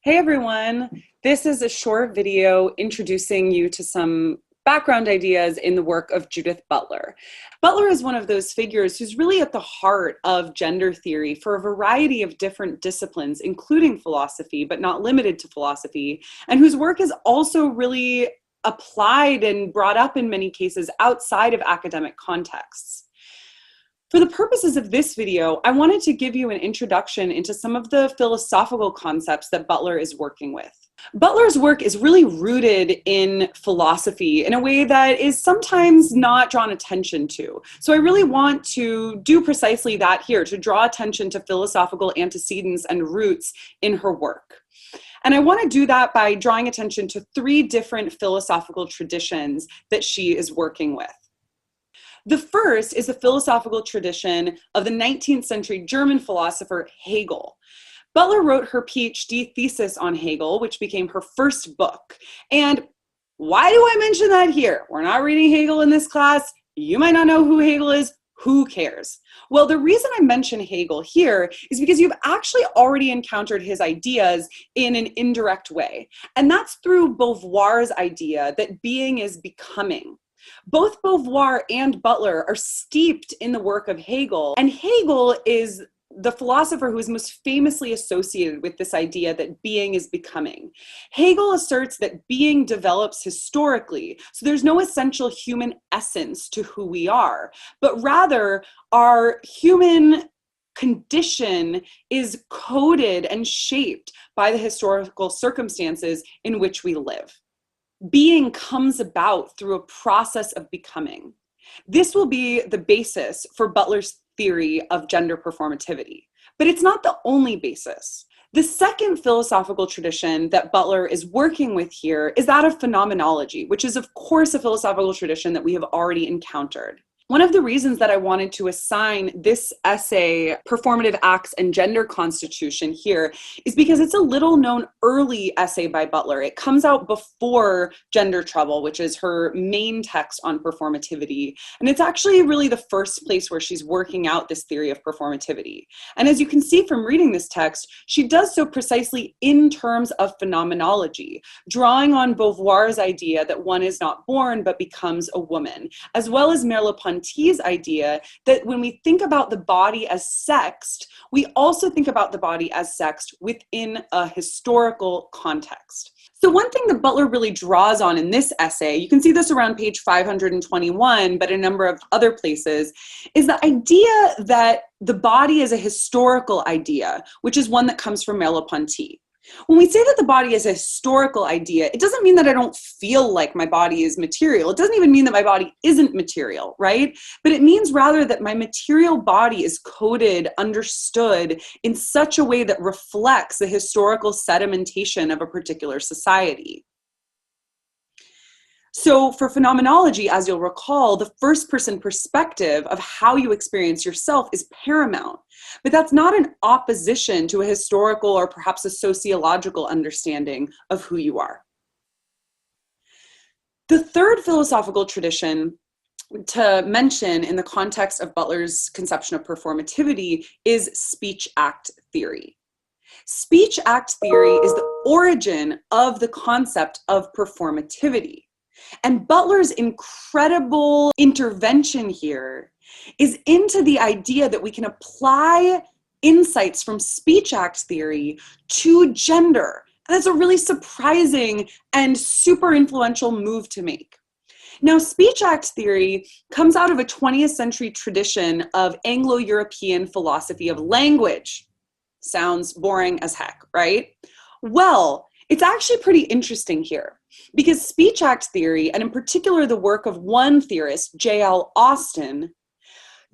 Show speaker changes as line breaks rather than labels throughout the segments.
Hey everyone, this is a short video introducing you to some background ideas in the work of Judith Butler. Butler is one of those figures who's really at the heart of gender theory for a variety of different disciplines, including philosophy, but not limited to philosophy, and whose work is also really applied and brought up in many cases outside of academic contexts. For the purposes of this video, I wanted to give you an introduction into some of the philosophical concepts that Butler is working with. Butler's work is really rooted in philosophy in a way that is sometimes not drawn attention to. So I really want to do precisely that here, to draw attention to philosophical antecedents and roots in her work. And I want to do that by drawing attention to three different philosophical traditions that she is working with. The first is the philosophical tradition of the 19th century German philosopher Hegel. Butler wrote her PhD thesis on Hegel, which became her first book. And why do I mention that here? We're not reading Hegel in this class. You might not know who Hegel is. Who cares? Well, the reason I mention Hegel here is because you've actually already encountered his ideas in an indirect way. And that's through Beauvoir's idea that being is becoming. Both Beauvoir and Butler are steeped in the work of Hegel, and Hegel is the philosopher who is most famously associated with this idea that being is becoming. Hegel asserts that being develops historically, so there's no essential human essence to who we are, but rather our human condition is coded and shaped by the historical circumstances in which we live. Being comes about through a process of becoming. This will be the basis for Butler's theory of gender performativity, but it's not the only basis. The second philosophical tradition that Butler is working with here is that of phenomenology, which is of course a philosophical tradition that we have already encountered. One of the reasons that I wanted to assign this essay, Performative Acts and Gender Constitution, here is because it's a little known early essay by Butler. It comes out before Gender Trouble, which is her main text on performativity. And it's actually really the first place where she's working out this theory of performativity. And as you can see from reading this text, she does so precisely in terms of phenomenology, drawing on Beauvoir's idea that one is not born but becomes a woman, as well as Merleau-Ponty's idea that when we think about the body as sexed, we also think about the body as sexed within a historical context. So one thing that Butler really draws on in this essay, you can see this around page 521, but a number of other places, is the idea that the body is a historical idea, which is one that comes from Merleau-Ponty. When we say that the body is a historical idea, it doesn't mean that I don't feel like my body is material. It doesn't even mean that my body isn't material, right? But it means rather that my material body is coded, understood in such a way that reflects the historical sedimentation of a particular society. So for phenomenology, as you'll recall, the first-person perspective of how you experience yourself is paramount. But that's not in opposition to a historical or perhaps a sociological understanding of who you are. The third philosophical tradition to mention in the context of Butler's conception of performativity is speech-act theory. Speech-act theory is the origin of the concept of performativity. And Butler's incredible intervention here is into the idea that we can apply insights from speech act theory to gender. And that's a really surprising and super influential move to make. Now, speech act theory comes out of a 20th century tradition of Anglo-European philosophy of language. Sounds boring as heck, right? Well, it's actually pretty interesting here because speech act theory, and in particular the work of one theorist, J.L. Austin,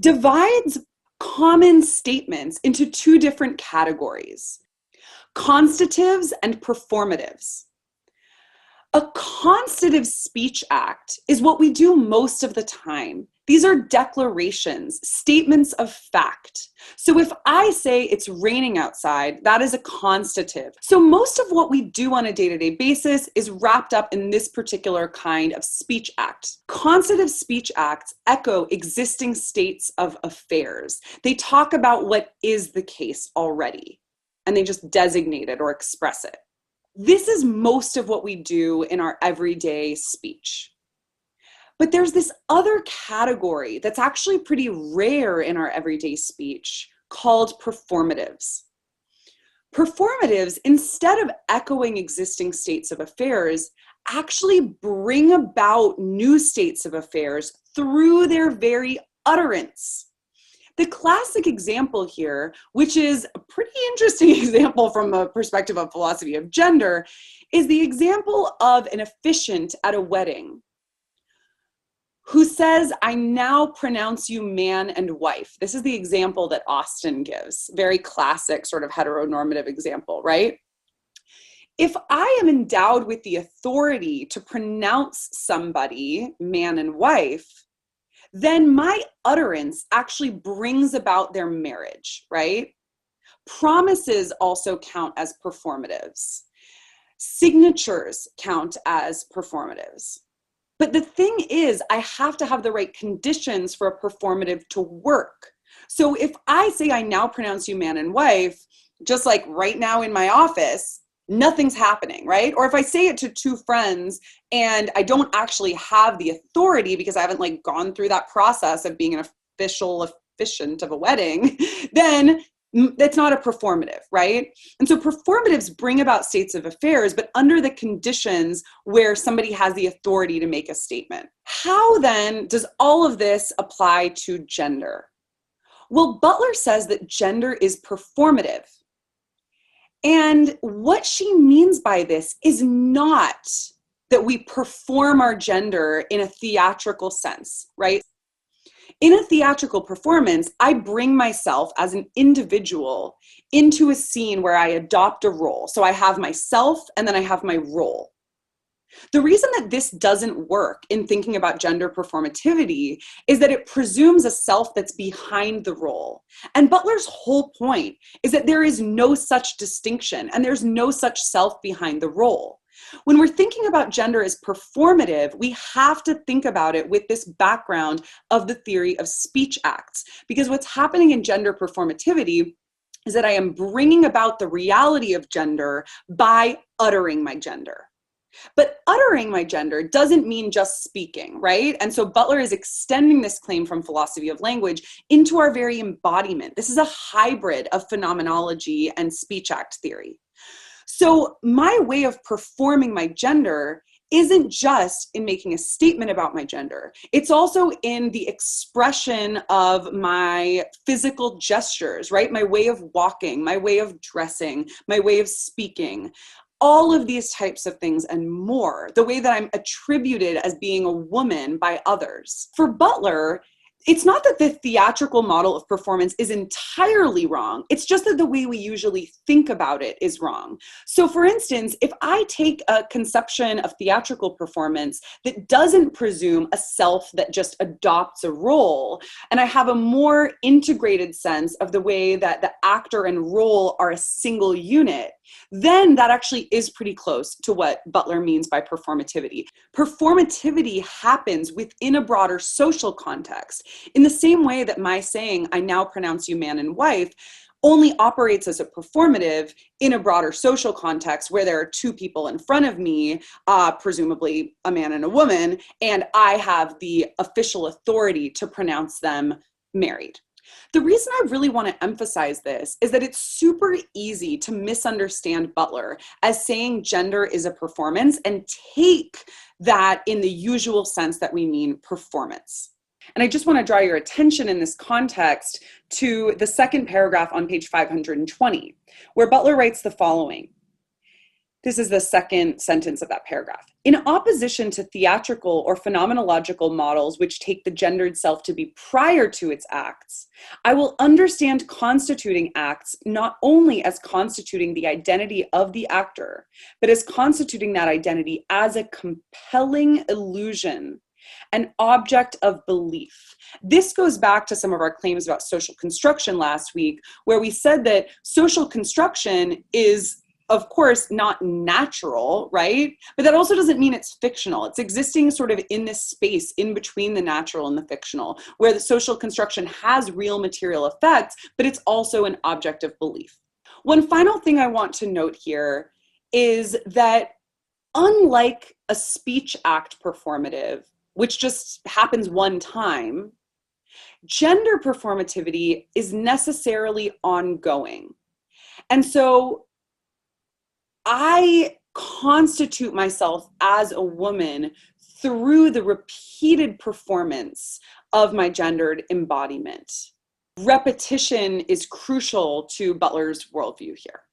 divides common statements into two different categories: constatives and performatives. A constative speech act is what we do most of the time. These are declarations, statements of fact. So if I say it's raining outside, that is a constative. So most of what we do on a day-to-day basis is wrapped up in this particular kind of speech act. Constative speech acts echo existing states of affairs. They talk about what is the case already, and they just designate it or express it. This is most of what we do in our everyday speech. But there's this other category that's actually pretty rare in our everyday speech called performatives. Performatives, instead of echoing existing states of affairs, actually bring about new states of affairs through their very utterance. The classic example here, which is a pretty interesting example from a perspective of philosophy of gender, is the example of an officiant at a wedding who says, "I now pronounce you man and wife." This is the example that Austen gives, very classic sort of heteronormative example, right? If I am endowed with the authority to pronounce somebody man and wife, then my utterance actually brings about their marriage, right? Promises also count as performatives. Signatures count as performatives. But the thing is, I have to have the right conditions for a performative to work. So if I say, "I now pronounce you man and wife," just like right now in my office, nothing's happening, right? Or if I say it to two friends and I don't actually have the authority because I haven't gone through that process of being an official officiant of a wedding, then it's not a performative, right? And so performatives bring about states of affairs, but under the conditions where somebody has the authority to make a statement. How then does all of this apply to gender? Well, Butler says that gender is performative. And what she means by this is not that we perform our gender in a theatrical sense, right? In a theatrical performance, I bring myself as an individual into a scene where I adopt a role. So I have myself and then I have my role. The reason that this doesn't work in thinking about gender performativity is that it presumes a self that's behind the role. And Butler's whole point is that there is no such distinction and there's no such self behind the role. When we're thinking about gender as performative, we have to think about it with this background of the theory of speech acts. Because what's happening in gender performativity is that I am bringing about the reality of gender by uttering my gender. But uttering my gender doesn't mean just speaking, right? And so Butler is extending this claim from philosophy of language into our very embodiment. This is a hybrid of phenomenology and speech act theory. So my way of performing my gender isn't just in making a statement about my gender. It's also in the expression of my physical gestures, right? My way of walking, my way of dressing, my way of speaking. All of these types of things and more, the way that I'm attributed as being a woman by others. For Butler, it's not that the theatrical model of performance is entirely wrong. It's just that the way we usually think about it is wrong. So for instance, if I take a conception of theatrical performance that doesn't presume a self that just adopts a role, and I have a more integrated sense of the way that the actor and role are a single unit, then that actually is pretty close to what Butler means by performativity. Performativity happens within a broader social context. In the same way that my saying, "I now pronounce you man and wife," only operates as a performative in a broader social context where there are two people in front of me, presumably a man and a woman, and I have the official authority to pronounce them married. The reason I really want to emphasize this is that it's super easy to misunderstand Butler as saying gender is a performance and take that in the usual sense that we mean performance. And I just want to draw your attention in this context to the second paragraph on page 520, where Butler writes the following. This is the second sentence of that paragraph. "In opposition to theatrical or phenomenological models which take the gendered self to be prior to its acts, I will understand constituting acts not only as constituting the identity of the actor, but as constituting that identity as a compelling illusion, an object of belief." This goes back to some of our claims about social construction last week, where we said that social construction is, of course, not natural, right? But that also doesn't mean it's fictional. It's existing sort of in this space in between the natural and the fictional, where the social construction has real material effects, but it's also an object of belief. One final thing I want to note here is that unlike a speech act performative, which just happens one time, gender performativity is necessarily ongoing. And so I constitute myself as a woman through the repeated performance of my gendered embodiment. Repetition is crucial to Butler's worldview here.